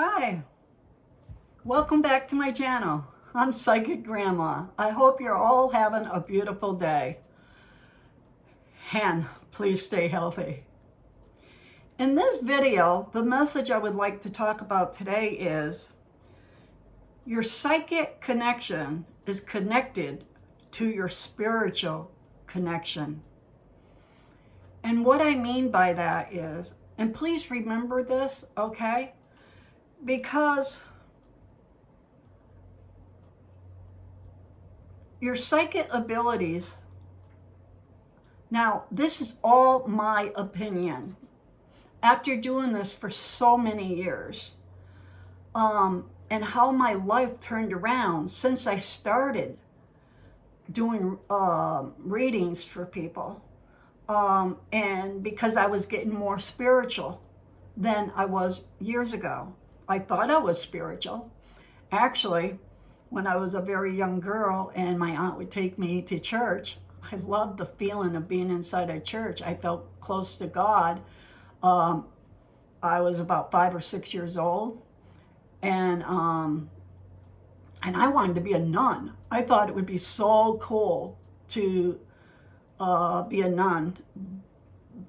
Hi, welcome back to my channel. I'm Psychic Grandma. I hope you're all having a beautiful day. And please stay healthy. In this video, the message I would like to talk about today is your psychic connection is connected to your spiritual connection. And what I mean by that is, and please remember this, okay? Because your psychic abilities, now this is all my opinion, after doing this for so many years, and how my life turned around since I started doing readings for people, and because I was getting more spiritual than I was years ago. I thought I was spiritual. Actually, when I was a very young girl and my aunt would take me to church, I loved the feeling of being inside a church. I felt close to God. I was about 5 or 6 years old, and I wanted to be a nun. I thought it would be so cool to be a nun.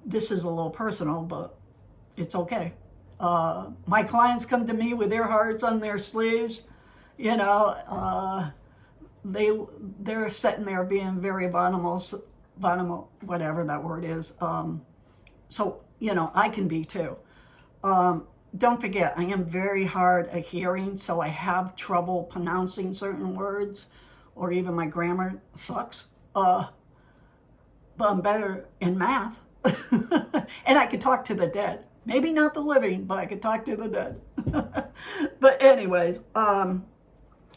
This is a little personal, but it's okay. My clients come to me with their hearts on their sleeves. You know, they're sitting there being very vulnerable, whatever that word is. So, you know, I can be too. Don't forget, I am very hard at hearing, so I have trouble pronouncing certain words, or even my grammar sucks. But I'm better in math. And I can talk to the dead. Maybe not the living, but I can talk to the dead. But anyways,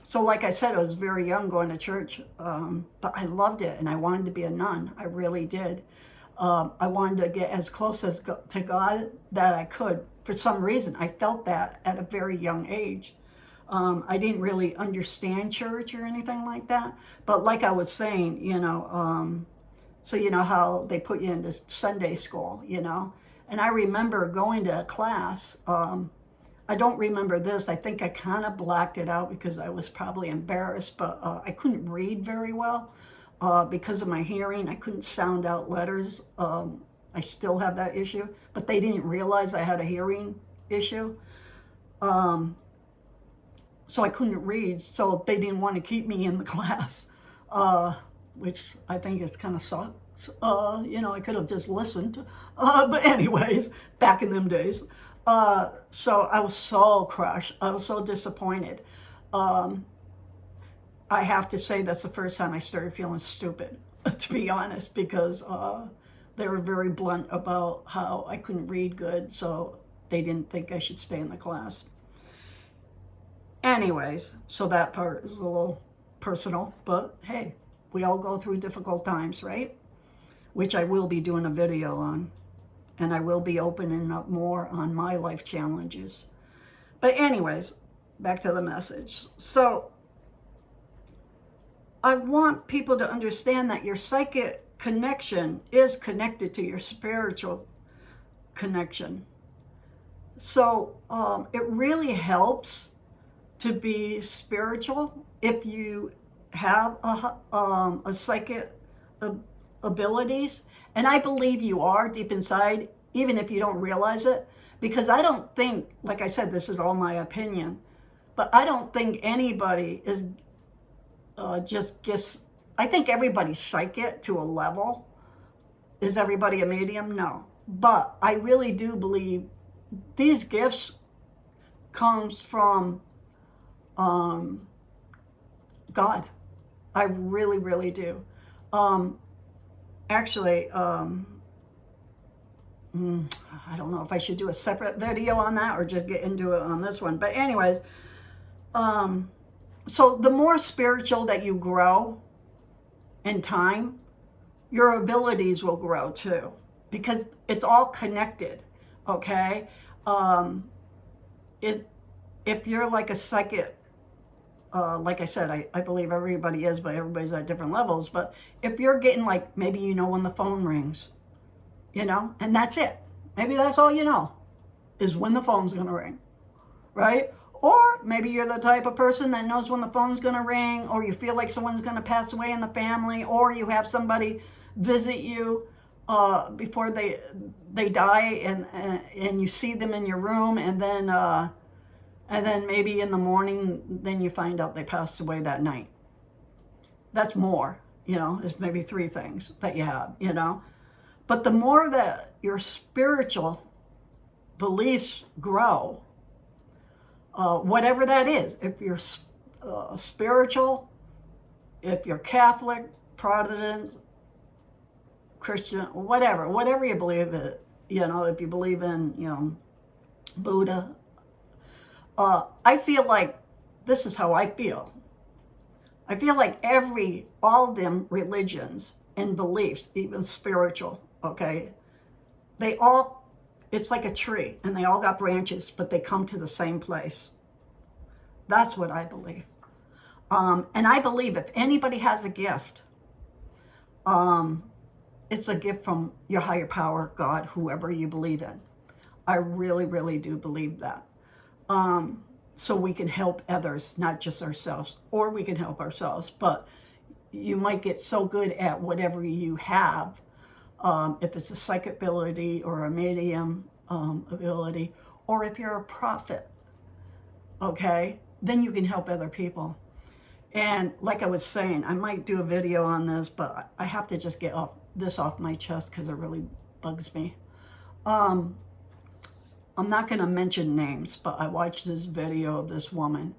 so like I said, I was very young going to church, but I loved it, and I wanted to be a nun. I really did. I wanted to get as close to God that I could. For some reason, I felt that at a very young age. I didn't really understand church or anything like that. But like I was saying, you know, so you know how they put you into Sunday school, you know. And I remember going to a class. I don't remember this. I think I kind of blacked it out because I was probably embarrassed, but I couldn't read very well because of my hearing. I couldn't sound out letters. I still have that issue, but they didn't realize I had a hearing issue. So I couldn't read, so they didn't want to keep me in the class, which I think is kind of sucks. You know, I could have just listened. But anyways, back in them days. So I was so crushed. I was so disappointed. I have to say that's the first time I started feeling stupid, to be honest, because they were very blunt about how I couldn't read good, so they didn't think I should stay in the class. Anyways, so that part is a little personal, but hey, we all go through difficult times, right? Which I will be doing a video on, and I will be opening up more on my life challenges. But anyways, back to the message. So I want people to understand that your psychic connection is connected to your spiritual connection. So it really helps to be spiritual if you have a psychic abilities, and I believe you are deep inside, even if you don't realize it, because I don't think, like I said, this is all my opinion, but I don't think anybody is just gets, I think everybody's psychic to a level. Is everybody a medium? No. But I really do believe these gifts comes from God. I really, really do. Actually, I don't know if I should do a separate video on that or just get into it on this one. But anyways, so the more spiritual that you grow in time, your abilities will grow too, because it's all connected, okay? If you're like a psychic, like I said, I believe everybody is, but everybody's at different levels. But if you're getting like, maybe you know when the phone rings, you know, and that's it. Maybe that's all you know, is when the phone's going to ring. right? Or maybe you're the type of person that knows when the phone's going to ring, or you feel like someone's going to pass away in the family, or you have somebody visit you before they die, and you see them in your room, and then maybe in the morning, then you find out they passed away that night. That's more, it's maybe 3 things that you have. But the more that your spiritual beliefs grow, whatever that is, if you're spiritual, if you're Catholic, Protestant, Christian, whatever you believe in, if you believe in, Buddha, I feel like this is how I feel. I feel like all of them religions and beliefs, even spiritual, okay, it's like a tree, and they all got branches, but they come to the same place. That's what I believe. And I believe if anybody has a gift, it's a gift from your higher power, God, whoever you believe in. I really, really do believe that. So we can help others, not just ourselves, or we can help ourselves. But you might get so good at whatever you have, if it's a psychic ability or a medium ability, or if you're a prophet, okay, then you can help other people. And like I was saying, I might do a video on this, but I have to just get this off my chest because it really bugs me. I'm not going to mention names, but I watched this video of this woman.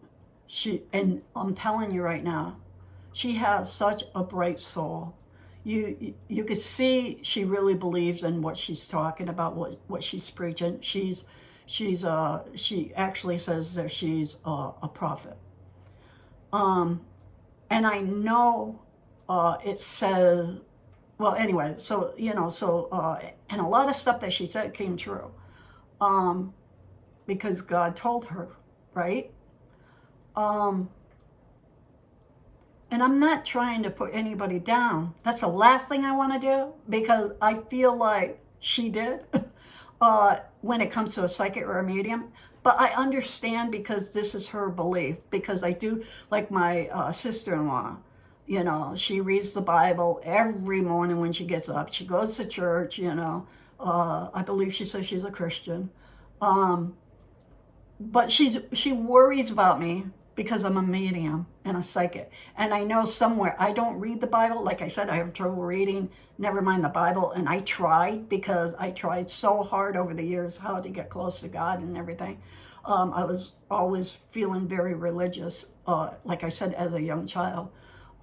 And I'm telling you right now, she has such a bright soul. You could see she really believes in what she's talking about, what she's preaching. She actually says that she's a prophet. And I know it says, well, anyway, so, and a lot of stuff that she said came true. Because God told her, right? And I'm not trying to put anybody down. That's the last thing I want to do, because I feel like she did when it comes to a psychic or a medium. But I understand, because this is her belief. Because I do, like my sister-in-law, she reads the Bible every morning when she gets up. She goes to church, I believe she says she's a Christian. But she worries about me because I'm a medium and a psychic. And I know somewhere, I don't read the Bible. Like I said, I have trouble reading, never mind the Bible. And I tried, because I tried so hard over the years how to get close to God and everything. I was always feeling very religious, like I said, as a young child.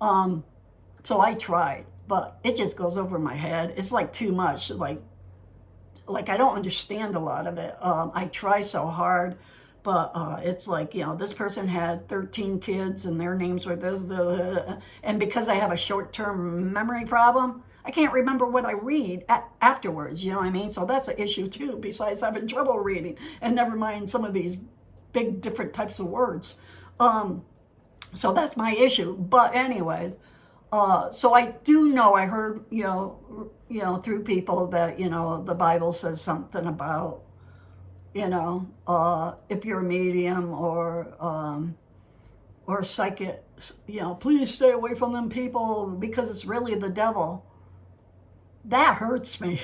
So I tried, but it just goes over my head. It's like too much. Like I don't understand a lot of it. I try so hard, but it's like, this person had 13 kids and their names were this, and because I have a short-term memory problem, I can't remember what I read afterwards, you know what I mean? So that's an issue too, besides having trouble reading, and never mind some of these big different types of words. So that's my issue. But anyways, so I do know, I heard, through people that, the Bible says something about, if you're a medium or a psychic, please stay away from them people because it's really the devil. That hurts me.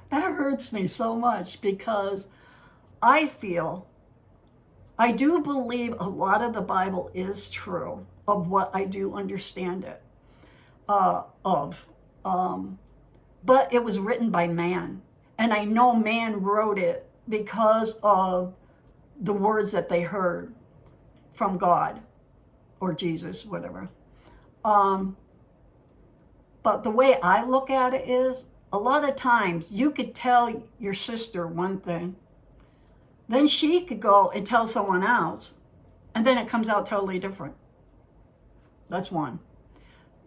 That hurts me so much, because I do believe a lot of the Bible is true, of what I do understand it. But it was written by man, and I know man wrote it because of the words that they heard from God or Jesus, whatever. But the way I look at it is, a lot of times you could tell your sister one thing, then she could go and tell someone else, and then it comes out totally different. That's one.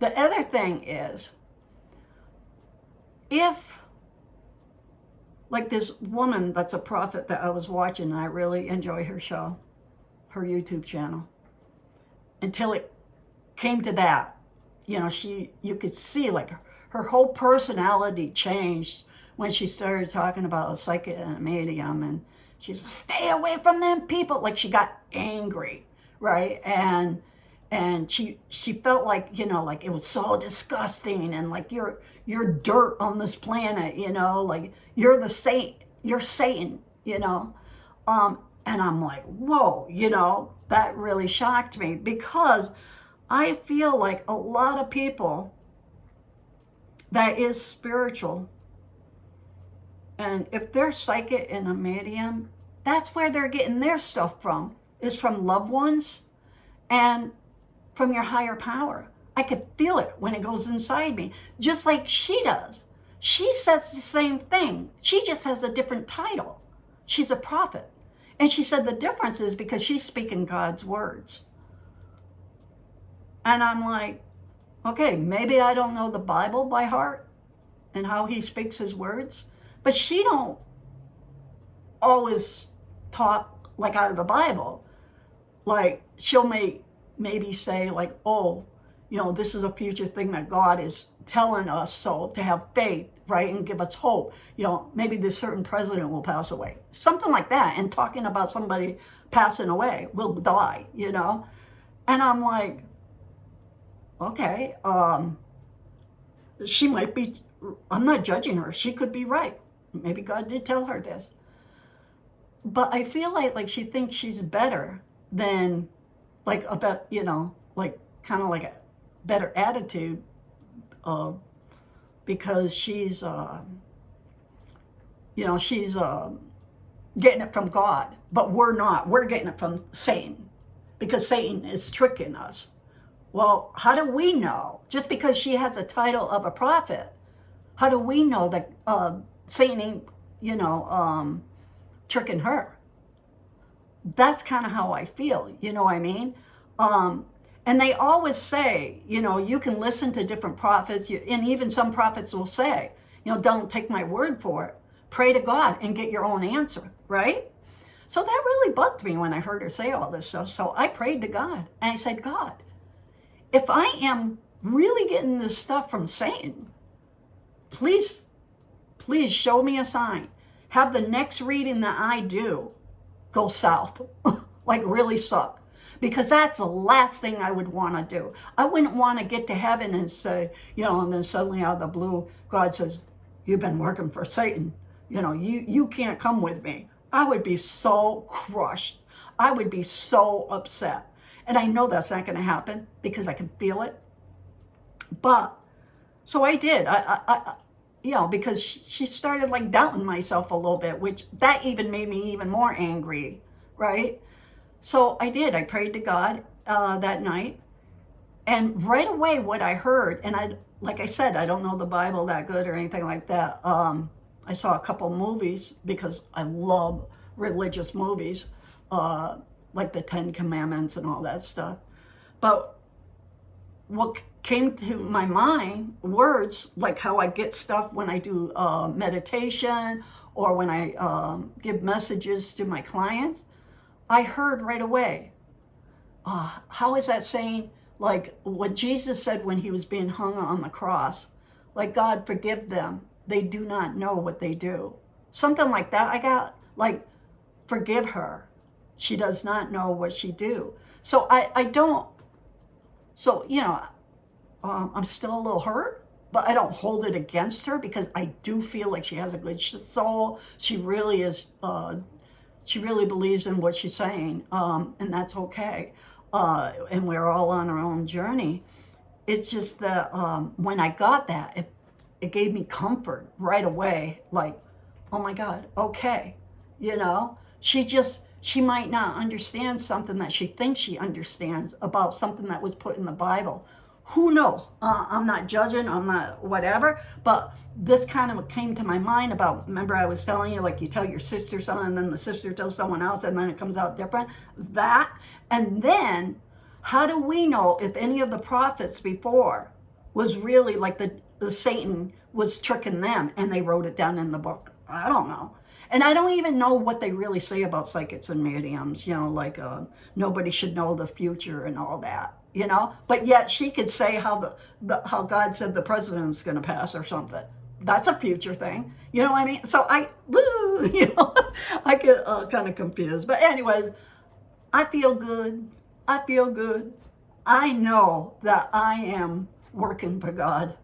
The other thing is, if, like this woman that's a prophet that I was watching, and I really enjoy her show, her YouTube channel, until it came to that, you could see like her whole personality changed when she started talking about a psychic and a medium, and She said, stay away from them people. Like she got angry, right? And she felt like, like it was so disgusting, and like you're dirt on this planet, like you're Satan, and I'm like, whoa, that really shocked me, because I feel like a lot of people that is spiritual, and if they're psychic and a medium, that's where they're getting their stuff from, is from loved ones and from your higher power. I could feel it when it goes inside me, just like she does. She says the same thing. She just has a different title. She's a prophet. And she said the difference is because she's speaking God's words. And I'm like, okay, maybe I don't know the Bible by heart and how he speaks his words, but she don't always talk like out of the Bible. Like she'll maybe say like, oh, this is a future thing that God is telling us, so to have faith, right, and give us hope. Maybe this certain president will pass away, something like that, and talking about somebody passing away, will die, and I'm like, okay, she might be, I'm not judging her, she could be right, maybe God did tell her this, but I feel like she thinks she's better than, like, about, like kind of like a better attitude, because she's getting it from God, but we're not. We're getting it from Satan, because Satan is tricking us. Well, how do we know? Just because she has a title of a prophet, how do we know that Satan ain't, tricking her? That's kind of how I feel, you know what I mean? And they always say, you can listen to different prophets, and even some prophets will say, don't take my word for it. Pray to God and get your own answer, right? So that really bugged me when I heard her say all this stuff. So I prayed to God, and I said, God, if I am really getting this stuff from Satan, please show me a sign. Have the next reading that I do go south, like really suck. Because that's the last thing I would want to do. I wouldn't want to get to heaven and say, and then suddenly out of the blue, God says, you've been working for Satan. You can't come with me. I would be so crushed. I would be so upset. And I know that's not going to happen because I can feel it. But, so I did. I because she started like doubting myself a little bit, which that even made me even more angry, right? So I did. I prayed to God that night, and right away, what I heard, and like I said, I don't know the Bible that good or anything like that. I saw a couple movies because I love religious movies, like the Ten Commandments and all that stuff. But what came to my mind, words like how I get stuff when I do meditation or when I give messages to my clients. I heard right away, how is that saying, like what Jesus said when he was being hung on the cross, like, God, forgive them. They do not know what they do. Something like that. I got like, forgive her. She does not know what she do. So I don't, so, I'm still a little hurt, but I don't hold it against her because I do feel like she has a good soul. She really is, she really believes in what she's saying, and that's okay. And we're all on our own journey. It's just that when I got that, it gave me comfort right away. Like, oh my God, okay. She might not understand something that she thinks she understands about something that was put in the Bible. Who knows? I'm not judging, I'm not whatever, but this kind of came to my mind about, remember I was telling you, like you tell your sister something and then the sister tells someone else and then it comes out different. That, and then how do we know if any of the prophets before was really like the Satan was tricking them and they wrote it down in the book? I don't know. And I don't even know what they really say about psychics and mediums, like nobody should know the future and all that. But yet she could say how how God said the president's going to pass or something. That's a future thing. You know what I mean? So woo! You know, I get kind of confused. But anyways, I feel good. I feel good. I know that I am working for God.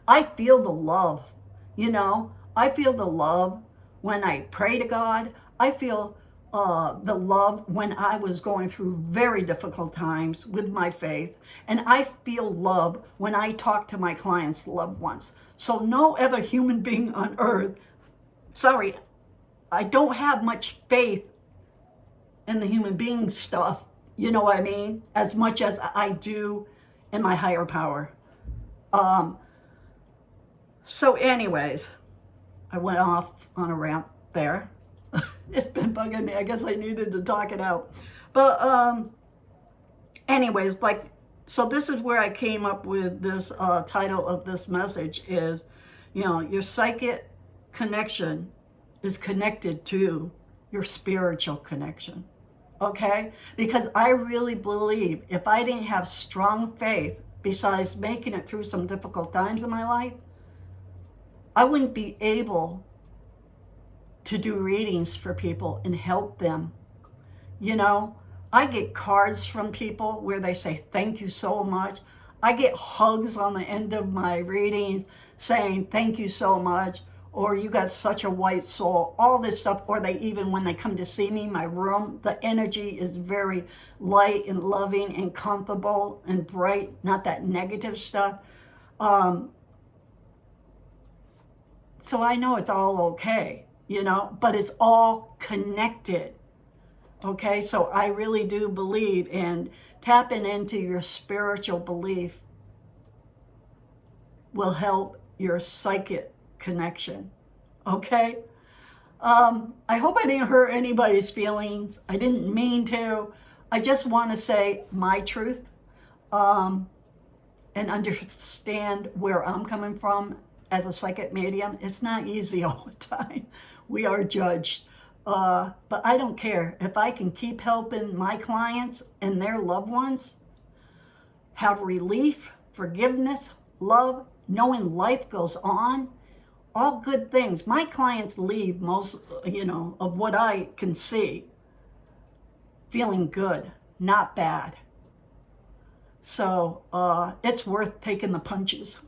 I feel the love, you know. I feel the love when I pray to God. I feel the love when I was going through very difficult times with my faith. And I feel love when I talk to my clients' loved ones. So no other human being on earth, sorry, I don't have much faith in the human being stuff, you know what I mean, as much as I do in my higher power. So anyways, I went off on a rant there. It's been bugging me. I guess I needed to talk it out. But anyways, like, so this is where I came up with this title of this message is, you know, your psychic connection is connected to your spiritual connection. Okay? Because I really believe if I didn't have strong faith, besides making it through some difficult times in my life, I wouldn't be able to do readings for people and help them. You know, I get cards from people where they say, thank you so much. I get hugs on the end of my readings saying, thank you so much, or you got such a white soul, all this stuff. Or they even, when they come to see me, my room, the energy is very light and loving and comfortable and bright, not that negative stuff. So I know it's all okay, you know, but it's all connected. Okay, so I really do believe in tapping into your spiritual belief will help your psychic connection. Okay? I hope I didn't hurt anybody's feelings. I didn't mean to. I just want to say my truth and understand where I'm coming from as a psychic medium. It's not easy all the time. We are judged. But I don't care. If I can keep helping my clients and their loved ones have relief, forgiveness, love, knowing life goes on, all good things. My clients leave most, you know, of what I can see, feeling good, not bad. So it's worth taking the punches.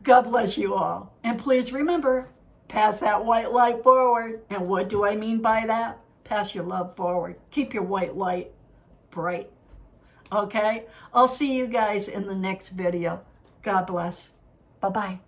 God bless you all. And please remember, pass that white light forward. And what do I mean by that? Pass your love forward. Keep your white light bright. Okay? I'll see you guys in the next video. God bless. Bye-bye.